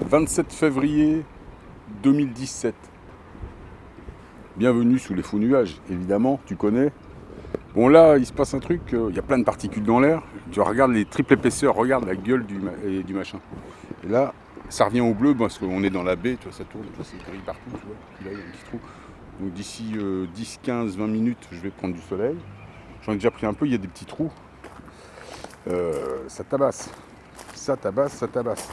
27 février 2017. Bienvenue sous les faux nuages, évidemment, tu connais. Bon là, il se passe un truc, il y a plein de particules dans l'air. Tu regardes les triples épaisseurs, regarde la gueule du machin. Et là, ça revient au bleu parce qu'on est dans la baie, tu vois, ça tourne, c'est gris partout, tu vois. Là, il y a un petit trou. Donc d'ici 10, 15, 20 minutes, je vais prendre du soleil. J'en ai déjà pris un peu, il y a des petits trous. Ça tabasse. Ça tabasse, ça tabasse.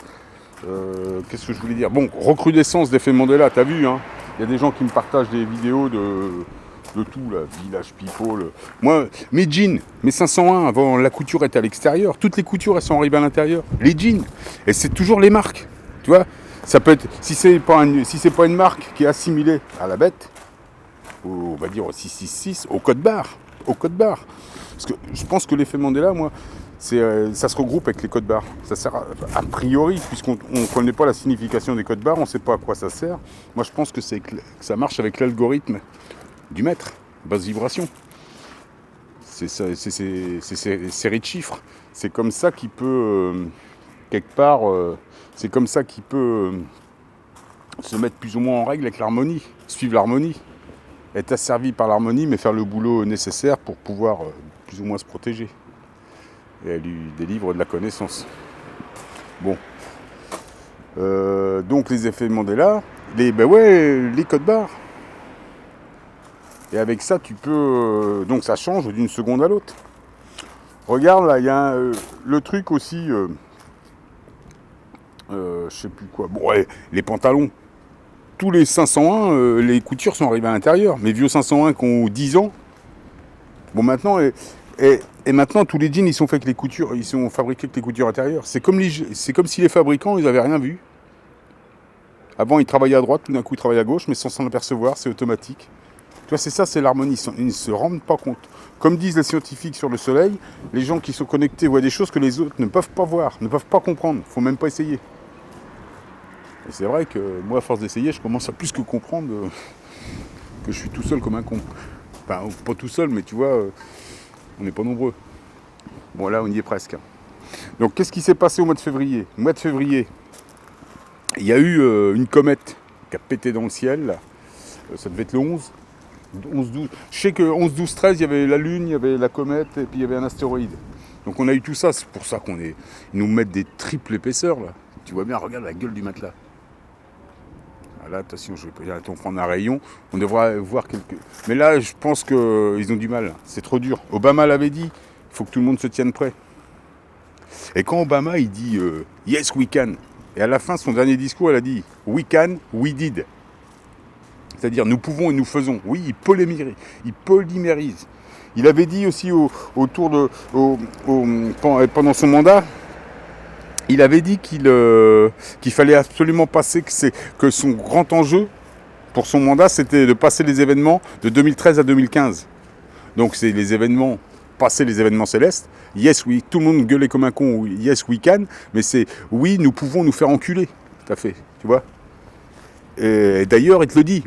Qu'est-ce que je voulais dire? Bon, recrudescence d'effet Mandela, t'as vu, hein? Il y a des gens qui me partagent des vidéos de tout, là, Village People. Moi, mes jeans, mes 501, avant, la couture était à l'extérieur. Toutes les coutures, elles sont arrivées à l'intérieur. Les jeans. Et c'est toujours les marques. Tu vois? Ça peut être, si c'est pas une marque qui est assimilée à la bête, on va dire au 666, au code barre. Au code barre. Parce que je pense que l'effet Mandela, moi, ça se regroupe avec les codes barres. Ça sert a priori, puisqu'on ne connaît pas la signification des codes barres, on ne sait pas à quoi ça sert. Moi, je pense que ça marche avec l'algorithme du maître, basse vibration. C'est ces séries de chiffres. C'est comme ça qu'il peut, quelque part, c'est comme ça qu'il peut se mettre plus ou moins en règle avec l'harmonie, suivre l'harmonie, être asservi par l'harmonie, mais faire le boulot nécessaire pour pouvoir plus ou moins se protéger. Et elle lui délivre de la connaissance. Bon. Donc les effets Mandela, les codes barres. Et avec ça, tu peux... donc ça change d'une seconde à l'autre. Regarde, là, il y a le truc aussi... je sais plus quoi. Bon, ouais, les pantalons. Tous les 501, les coutures sont arrivées à l'intérieur. Mes vieux 501 qui ont 10 ans. Bon, maintenant... Et maintenant, tous les jeans, ils sont faits avec les coutures, ils sont fabriqués avec les coutures intérieures. C'est comme si les fabricants, ils n'avaient rien vu. Avant, ils travaillaient à droite, tout d'un coup, ils travaillent à gauche, mais sans s'en apercevoir, c'est automatique. Tu vois, c'est ça, c'est l'harmonie. Ils ne se rendent pas compte. Comme disent les scientifiques sur le soleil, les gens qui sont connectés voient des choses que les autres ne peuvent pas voir, ne peuvent pas comprendre. Il ne faut même pas essayer. Et c'est vrai que moi, à force d'essayer, je commence à plus que comprendre que je suis tout seul comme un con. Enfin, pas tout seul, mais tu vois... on n'est pas nombreux. Bon, là, on y est presque. Donc, qu'est-ce qui s'est passé au mois de février? Au mois de février, il y a eu une comète qui a pété dans le ciel. Là. Ça devait être le 11. 11-12. Je sais que 11-12-13, il y avait la Lune, il y avait la comète, et puis il y avait un astéroïde. Donc, on a eu tout ça. C'est pour ça ils nous mettent des triples épaisseurs, là. Tu vois bien, regarde la gueule du matelas. Ah là, attention, je vais prendre un rayon. On devra voir quelques... Mais là, je pense qu'ils ont du mal. C'est trop dur. Obama l'avait dit. Il faut que tout le monde se tienne prêt. Et quand Obama, il dit « Yes, we can ». Et à la fin de son dernier discours, elle a dit « We can, we did ». C'est-à-dire, nous pouvons et nous faisons. Oui, il polymérise. Il avait dit aussi pendant son mandat, il avait dit qu'il fallait absolument passer, que son grand enjeu pour son mandat, c'était de passer les événements de 2013 à 2015. Donc c'est les événements, passer les événements célestes. Yes, oui, tout le monde gueulait comme un con, yes, we can, mais c'est oui, nous pouvons nous faire enculer. Tout à fait, tu vois. Et d'ailleurs, il te le dit,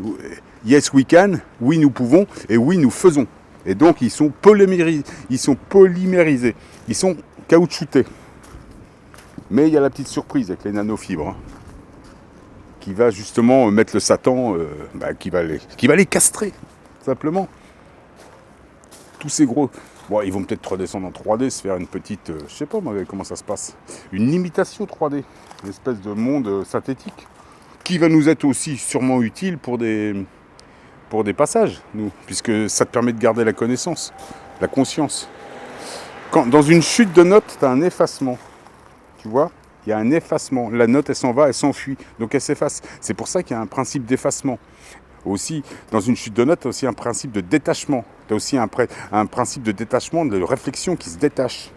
yes, we can, oui, nous pouvons, et oui, nous faisons. Et donc, ils sont polymérisés, ils sont caoutchoutés. Mais il y a la petite surprise avec les nanofibres, hein, qui va justement mettre le Satan, qui va les castrer, simplement. Tous ces gros... Bon, ils vont peut-être redescendre en 3D, se faire une petite... je sais pas moi comment ça se passe. Une imitation 3D, une espèce de monde synthétique, qui va nous être aussi sûrement utile pour des passages, nous, puisque ça te permet de garder la connaissance, la conscience. Dans une chute de notes, tu as un effacement. Tu vois, il y a un effacement. La note, elle s'en va, elle s'enfuit. Donc elle s'efface. C'est pour ça qu'il y a un principe d'effacement. Aussi, dans une chute de notes, tu as aussi un principe de détachement. Tu as aussi un principe de détachement, de réflexion qui se détache.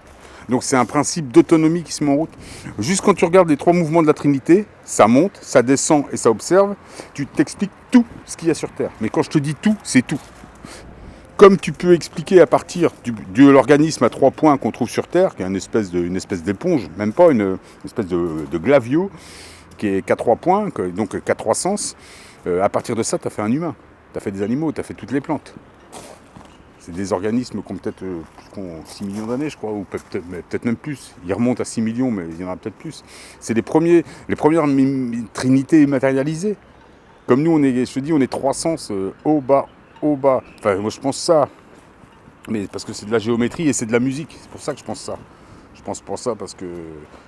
Donc c'est un principe d'autonomie qui se met en route. Juste quand tu regardes les 3 mouvements de la Trinité, ça monte, ça descend et ça observe, tu t'expliques tout ce qu'il y a sur Terre. Mais quand je te dis tout, c'est tout. Comme tu peux expliquer à partir de l'organisme à 3 points qu'on trouve sur Terre, qui est une espèce d'éponge, même pas une espèce de glavio, qui est qu'à 3 points, donc qu'à 3 sens, à partir de ça, tu as fait un humain, tu as fait des animaux, tu as fait toutes les plantes. C'est des organismes qui ont peut-être 6 millions d'années, je crois, ou peut-être même plus. Ils remontent à 6 millions, mais il y en a peut-être plus. C'est les premières trinités matérialisées. Comme nous, je te dis, on est 300 haut, bas, haut, bas. Enfin, moi, je pense ça. Mais parce que c'est de la géométrie et c'est de la musique. C'est pour ça que je pense ça. Je pense pour ça parce que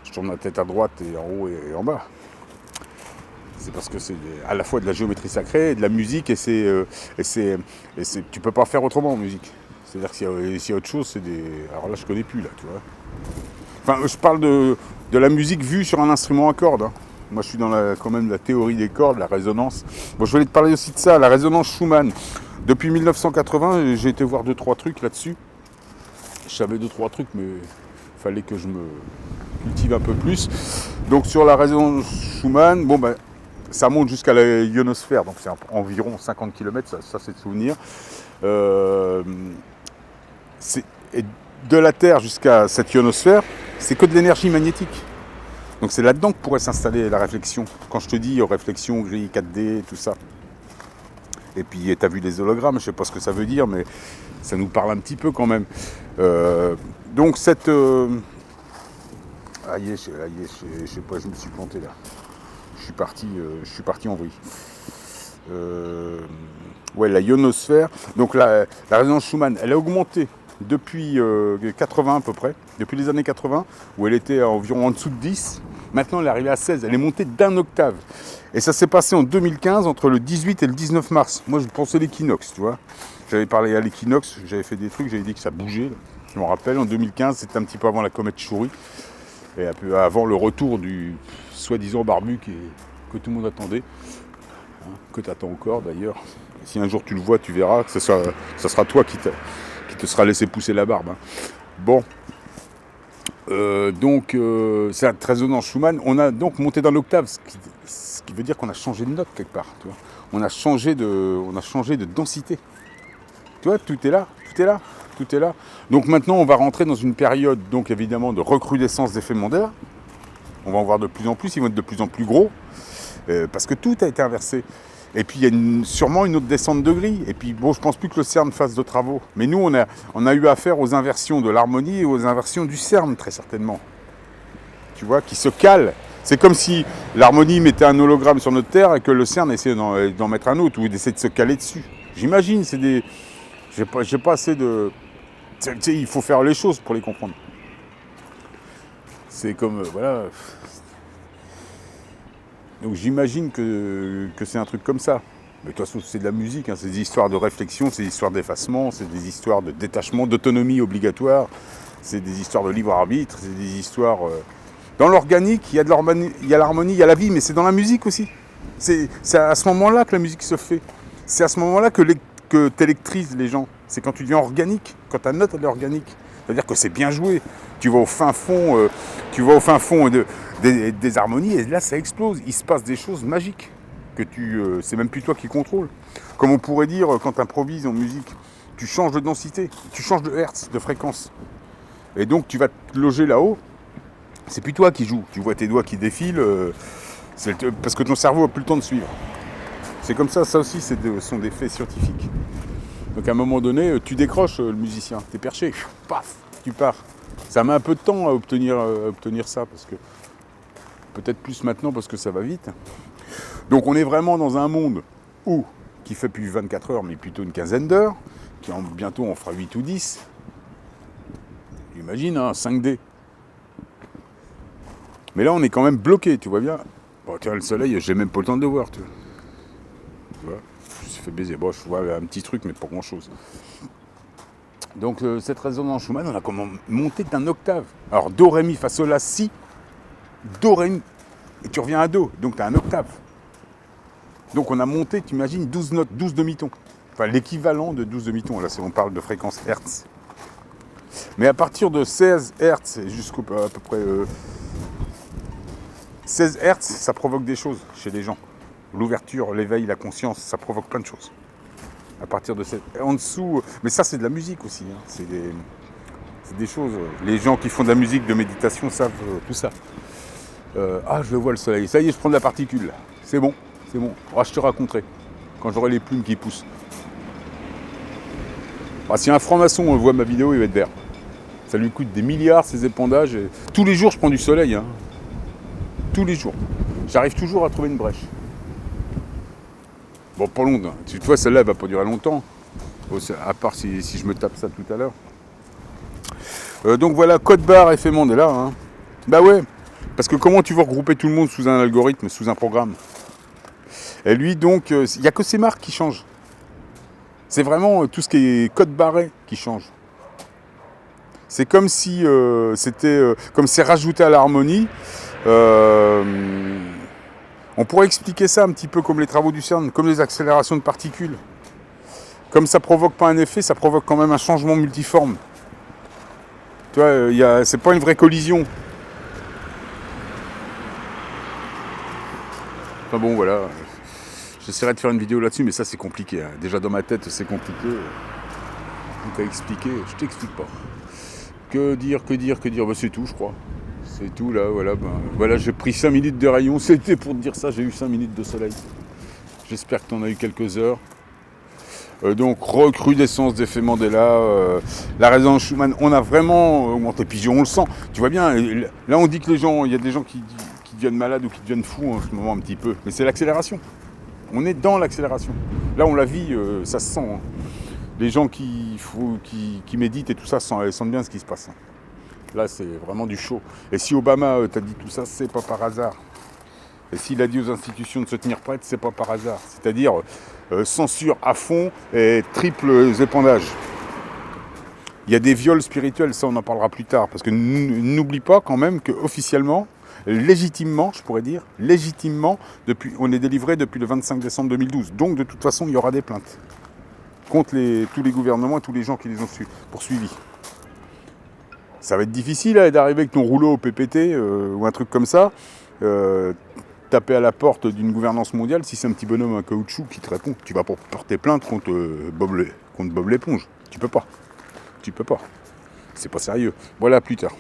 je tourne la tête à droite et en haut et en bas. C'est parce que c'est à la fois de la géométrie sacrée et de la musique tu peux pas faire autrement en musique. C'est-à-dire que s'il y a autre chose, c'est des... Alors là, je connais plus, là, tu vois. Enfin, je parle de la musique vue sur un instrument à cordes. Hein. Moi, je suis dans quand même la théorie des cordes, la résonance. Bon, je voulais te parler aussi de ça, la résonance Schumann. Depuis 1980, j'ai été voir 2-3 trucs là-dessus. Je savais 2-3 trucs, mais il fallait que je me cultive un peu plus. Donc, sur la résonance Schumann, bon, ben... ça monte jusqu'à la ionosphère, donc c'est environ 50 km, ça c'est de souvenir. Et de la Terre jusqu'à cette ionosphère, c'est que de l'énergie magnétique. Donc c'est là-dedans que pourrait s'installer la réflexion. Quand je te dis réflexion, grille, 4D, tout ça. Et puis tu as vu les hologrammes, je ne sais pas ce que ça veut dire, mais ça nous parle un petit peu quand même. Donc cette... je sais pas, je me suis planté là. Je suis parti en vrille. La ionosphère. Donc la résonance Schumann, elle a augmenté depuis 80 à peu près, depuis les années 80, où elle était environ en dessous de 10. Maintenant, elle est arrivée à 16. Elle est montée d'1 octave. Et ça s'est passé en 2015, entre le 18 et le 19 mars. Moi, je pensais l'équinoxe, tu vois. J'avais parlé à l'équinoxe, j'avais fait des trucs, j'avais dit que ça bougeait. Là. Je me rappelle, en 2015, c'était un petit peu avant la comète Chury. Et un peu avant le retour du soi-disant barbu que tout le monde attendait, hein, que tu attends encore d'ailleurs. Si un jour tu le vois, tu verras que ça sera toi qui te sera laissé pousser la barbe. Hein. Bon, c'est la résonance Schumann. On a donc monté d'un octave, ce qui veut dire qu'on a changé de note quelque part. Tu vois. On a changé de densité. Tu vois, tout est là. Donc maintenant, on va rentrer dans une période, donc évidemment, de recrudescence d'effets mondaires. On va en voir de plus en plus, ils vont être de plus en plus gros, parce que tout a été inversé. Et puis il y a sûrement une autre descente de grille. Et puis bon, je pense plus que le CERN fasse de travaux. Mais nous, on a eu affaire aux inversions de l'harmonie et aux inversions du CERN, très certainement. Tu vois, qui se calent. C'est comme si l'harmonie mettait un hologramme sur notre Terre et que le CERN essayait d'en mettre un autre, ou d'essayer de se caler dessus. J'imagine, c'est des... J'ai pas assez de... Tu sais, il faut faire les choses pour les comprendre. C'est comme... voilà... Donc j'imagine que c'est un truc comme ça. Mais de toute façon, c'est de la musique, hein. C'est des histoires de réflexion, c'est des histoires d'effacement, c'est des histoires de détachement, d'autonomie obligatoire, c'est des histoires de libre arbitre, c'est des histoires... Dans l'organique, il y a l'harmonie, il y a la vie, mais c'est dans la musique aussi. C'est à ce moment-là que la musique se fait. C'est à ce moment-là que tu électrises les gens. C'est quand tu deviens organique, quand ta note elle est organique. C'est-à-dire que c'est bien joué. Tu vas au fin fond, des harmonies et là ça explose. Il se passe des choses magiques que c'est même plus toi qui contrôles. Comme on pourrait dire quand tu improvises en musique, tu changes de densité, tu changes de hertz, de fréquence. Et donc tu vas te loger là-haut. C'est plus toi qui joues. Tu vois tes doigts qui défilent, parce que ton cerveau n'a plus le temps de suivre. C'est comme ça aussi, sont des faits scientifiques. Donc à un moment donné, tu décroches le musicien, t'es perché, paf, tu pars. Ça met un peu de temps à obtenir ça, parce que peut-être plus maintenant parce que ça va vite. Donc on est vraiment dans un monde qui fait plus 24 heures, mais plutôt une quinzaine d'heures, bientôt on fera 8 ou 10. J'imagine, 5D. Mais là on est quand même bloqué, tu vois bien. Bon, tiens, le soleil, j'ai même pas le temps de le voir, tu vois. Je me suis fait baiser. Bon, je vois un petit truc, mais pas grand chose. Donc cette résonance Schumann, on a comment monté d'un octave. Alors Do, Ré, Mi, Fa, Sol, La, Si, Do, Ré, Mi, et tu reviens à Do, donc tu as un octave. Donc on a monté, tu imagines, 12 notes, 12 demi-tons. Enfin l'équivalent de 12 demi-tons, là on parle de fréquence Hertz. Mais à partir de 16 Hertz jusqu'à peu près 16 Hertz, ça provoque des choses chez les gens. L'ouverture, l'éveil, la conscience, ça provoque plein de choses. À partir de cette... En dessous... Mais ça, c'est de la musique aussi. Hein. C'est des choses... Les gens qui font de la musique, de méditation, savent tout ça. Je le vois le soleil. Ça y est, je prends de la particule. Là. C'est bon. Je te raconterai. Quand j'aurai les plumes qui poussent. Ah, si un franc-maçon voit ma vidéo, il va être vert. Ça lui coûte des milliards ces épandages. Et... Tous les jours, je prends du soleil. Hein. Tous les jours. J'arrive toujours à trouver une brèche. Bon, pas longtemps. Tu vois, celle-là, elle va pas durer longtemps. À part si je me tape ça tout à l'heure. Donc voilà, code barre effet Mandela. Hein. Bah ouais. Parce que comment tu veux regrouper tout le monde sous un algorithme, sous un programme? Et lui, donc, il n'y a que ces marques qui changent. C'est vraiment tout ce qui est code barré qui change. C'est comme si comme c'est rajouté à l'harmonie. On pourrait expliquer ça un petit peu comme les travaux du CERN, comme les accélérations de particules. Comme ça provoque pas un effet, ça provoque quand même un changement multiforme. Tu vois, c'est pas une vraie collision. Enfin bon, voilà. J'essaierai de faire une vidéo là-dessus, mais ça c'est compliqué. Hein. Déjà dans ma tête, c'est compliqué. Donc à expliquer, je t'explique pas. Que dire bah, c'est tout, je crois. C'est tout, là, voilà. Ben, voilà, j'ai pris 5 minutes de rayon. C'était pour te dire ça, j'ai eu 5 minutes de soleil. J'espère que tu en as eu quelques heures. Donc, recrudescence d'effet Mandela. La résonance Schumann, on a vraiment augmenté. Puis on le sent. Tu vois bien, là on dit que il y a des gens qui deviennent malades ou qui deviennent fous en ce moment un petit peu. Mais c'est l'accélération. On est dans l'accélération. Là, on la vit, ça se sent. Hein. Les gens qui méditent et tout ça sentent bien ce qui se passe. Hein. Là, c'est vraiment du chaud. Et si Obama t'a dit tout ça, c'est pas par hasard. Et s'il a dit aux institutions de se tenir prêtes, c'est pas par hasard. C'est-à-dire censure à fond et triple épandage. Il y a des viols spirituels, ça on en parlera plus tard. Parce que n'oublie pas quand même qu'officiellement, légitimement, je pourrais dire, légitimement, on est délivré depuis le 25 décembre 2012. Donc de toute façon, il y aura des plaintes contre tous les gouvernements et tous les gens qui les ont poursuivis. Ça va être difficile d'arriver avec ton rouleau au PPT ou un truc comme ça, taper à la porte d'une gouvernance mondiale si c'est un petit bonhomme en caoutchouc qui te répond. Tu vas pas porter plainte contre Bob l'éponge. Tu peux pas. C'est pas sérieux. Voilà, plus tard.